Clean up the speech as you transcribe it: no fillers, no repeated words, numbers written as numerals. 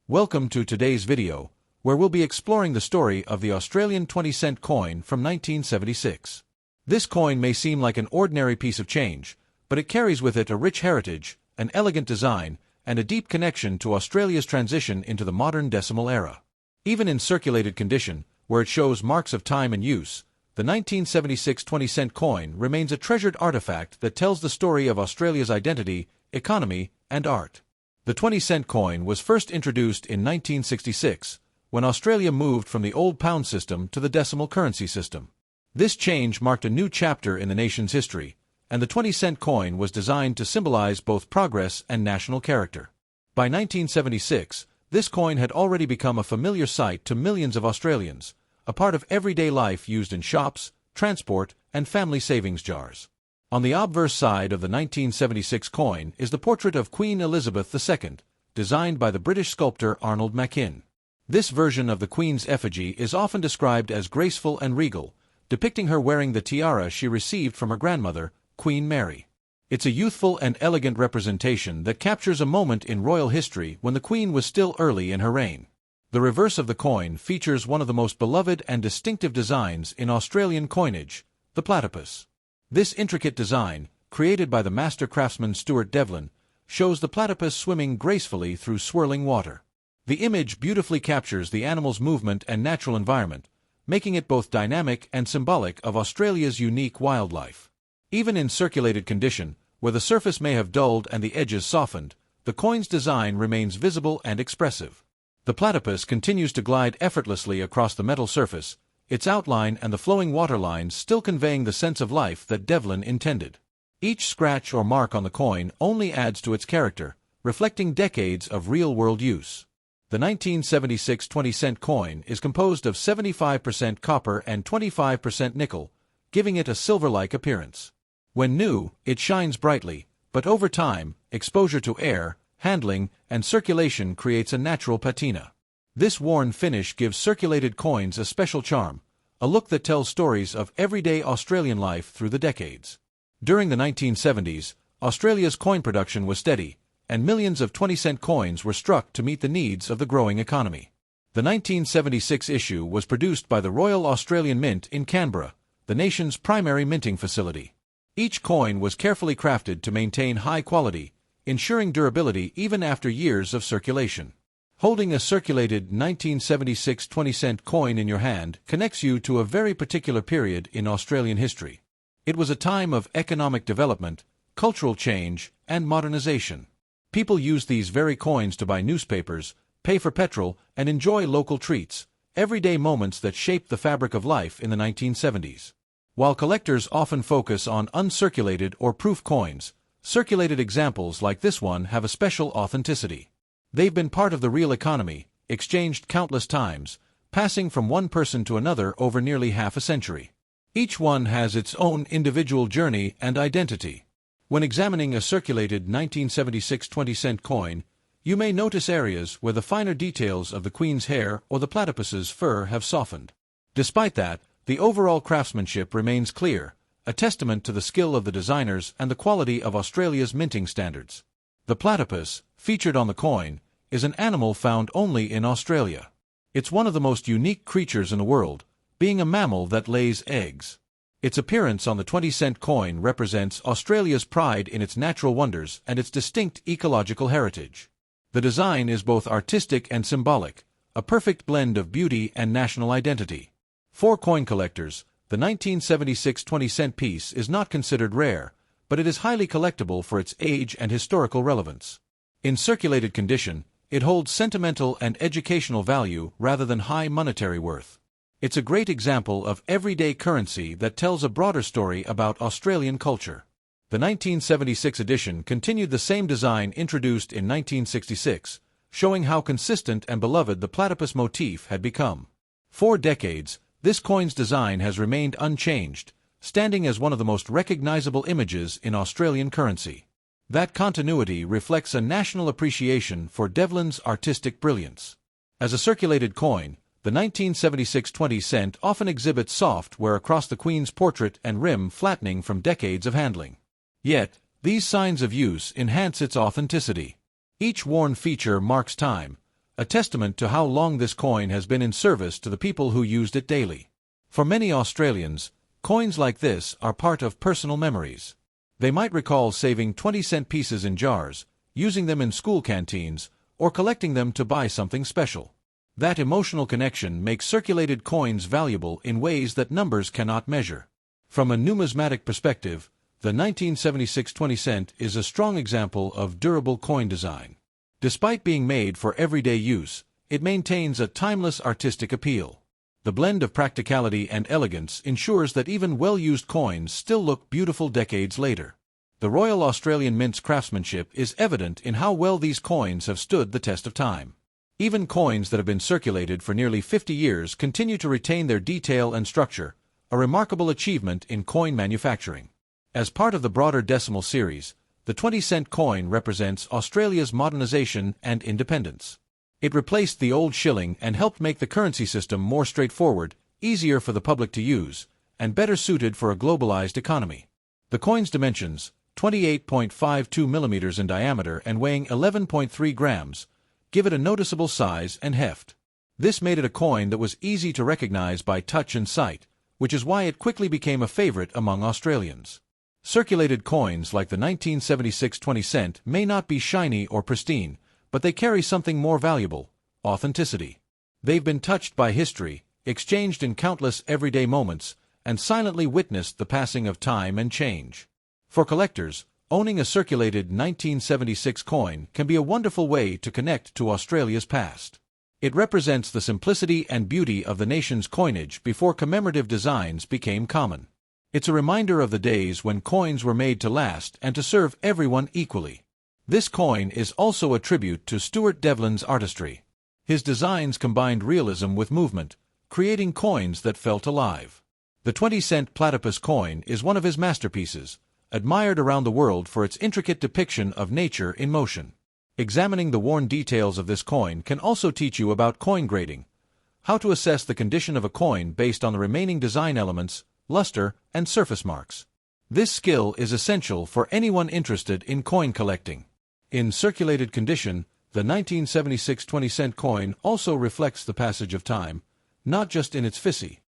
Welcome to today's video, where we'll be exploring the story of the Australian 20-cent coin from 1976. This coin may seem like an ordinary piece of change, but it carries with it a rich heritage, an elegant design, and a deep connection to Australia's transition into the modern decimal era. Even in circulated condition, where it shows marks of time and use, the 1976 20-cent coin remains a treasured artifact that tells the story of Australia's identity, economy, and art. The 20-cent coin was first introduced in 1966, when Australia moved from the old pound system to the decimal currency system. This change marked a new chapter in the nation's history, and the 20-cent coin was designed to symbolize both progress and national character. By 1976, this coin had already become a familiar sight to millions of Australians, a part of everyday life used in shops, transport, and family savings jars. On the obverse side of the 1976 coin is the portrait of Queen Elizabeth II, designed by the British sculptor Arnold Machin. This version of the Queen's effigy is often described as graceful and regal, depicting her wearing the tiara she received from her grandmother, Queen Mary. It's a youthful and elegant representation that captures a moment in royal history when the Queen was still early in her reign. The reverse of the coin features one of the most beloved and distinctive designs in Australian coinage, the platypus. This intricate design, created by the master craftsman Stuart Devlin, shows the platypus swimming gracefully through swirling water. The image beautifully captures the animal's movement and natural environment, making it both dynamic and symbolic of Australia's unique wildlife. Even in circulated condition, where the surface may have dulled and the edges softened, the coin's design remains visible and expressive. The platypus continues to glide effortlessly across the metal surface, its outline and the flowing waterlines still conveying the sense of life that Devlin intended. Each scratch or mark on the coin only adds to its character, reflecting decades of real-world use. The 1976 20-cent coin is composed of 75% copper and 25% nickel, giving it a silver-like appearance. When new, it shines brightly, but over time, exposure to air, handling, and circulation creates a natural patina. This worn finish gives circulated coins a special charm, a look that tells stories of everyday Australian life through the decades. During the 1970s, Australia's coin production was steady, and millions of 20-cent coins were struck to meet the needs of the growing economy. The 1976 issue was produced by the Royal Australian Mint in Canberra, the nation's primary minting facility. Each coin was carefully crafted to maintain high quality, ensuring durability even after years of circulation. Holding a circulated 1976 20-cent coin in your hand connects you to a very particular period in Australian history. It was a time of economic development, cultural change, and modernization. People used these very coins to buy newspapers, pay for petrol, and enjoy local treats, everyday moments that shaped the fabric of life in the 1970s. While collectors often focus on uncirculated or proof coins, circulated examples like this one have a special authenticity. They've been part of the real economy, exchanged countless times, passing from one person to another over nearly half a century. Each one has its own individual journey and identity. When examining a circulated 1976 20-cent coin, you may notice areas where the finer details of the Queen's hair or the platypus's fur have softened. Despite that, the overall craftsmanship remains clear, a testament to the skill of the designers and the quality of Australia's minting standards. The platypus, featured on the coin, is an animal found only in Australia. It's one of the most unique creatures in the world, being a mammal that lays eggs. Its appearance on the 20-cent coin represents Australia's pride in its natural wonders and its distinct ecological heritage. The design is both artistic and symbolic, a perfect blend of beauty and national identity. For coin collectors, the 1976 20-cent piece is not considered rare, but it is highly collectible for its age and historical relevance. In circulated condition, it holds sentimental and educational value rather than high monetary worth. It's a great example of everyday currency that tells a broader story about Australian culture. The 1976 edition continued the same design introduced in 1966, showing how consistent and beloved the platypus motif had become. For decades, this coin's design has remained unchanged, standing as one of the most recognizable images in Australian currency. That continuity reflects a national appreciation for Devlin's artistic brilliance. As a circulated coin, the 1976 20-cent often exhibits soft wear across the Queen's portrait and rim flattening from decades of handling. Yet, these signs of use enhance its authenticity. Each worn feature marks time, a testament to how long this coin has been in service to the people who used it daily. For many Australians, coins like this are part of personal memories. They might recall saving 20-cent pieces in jars, using them in school canteens, or collecting them to buy something special. That emotional connection makes circulated coins valuable in ways that numbers cannot measure. From a numismatic perspective, the 1976 20-cent is a strong example of durable coin design. Despite being made for everyday use, it maintains a timeless artistic appeal. The blend of practicality and elegance ensures that even well-used coins still look beautiful decades later. The Royal Australian Mint's craftsmanship is evident in how well these coins have stood the test of time. Even coins that have been circulated for nearly 50 years continue to retain their detail and structure, a remarkable achievement in coin manufacturing. As part of the broader decimal series, the 20-cent coin represents Australia's modernisation and independence. It replaced the old shilling and helped make the currency system more straightforward, easier for the public to use, and better suited for a globalized economy. The coin's dimensions, 28.52 millimeters in diameter and weighing 11.3 grams, give it a noticeable size and heft. This made it a coin that was easy to recognize by touch and sight, which is why it quickly became a favorite among Australians. Circulated coins like the 1976 20-cent may not be shiny or pristine, but they carry something more valuable: authenticity. They've been touched by history, exchanged in countless everyday moments, and silently witnessed the passing of time and change. For collectors, owning a circulated 1976 coin can be a wonderful way to connect to Australia's past. It represents the simplicity and beauty of the nation's coinage before commemorative designs became common. It's a reminder of the days when coins were made to last and to serve everyone equally. This coin is also a tribute to Stuart Devlin's artistry. His designs combined realism with movement, creating coins that felt alive. The 20-cent platypus coin is one of his masterpieces, admired around the world for its intricate depiction of nature in motion. Examining the worn details of this coin can also teach you about coin grading, how to assess the condition of a coin based on the remaining design elements, luster, and surface marks. This skill is essential for anyone interested in coin collecting. In circulated condition, the 1976 20-cent coin also reflects the passage of time, not just in its fissi,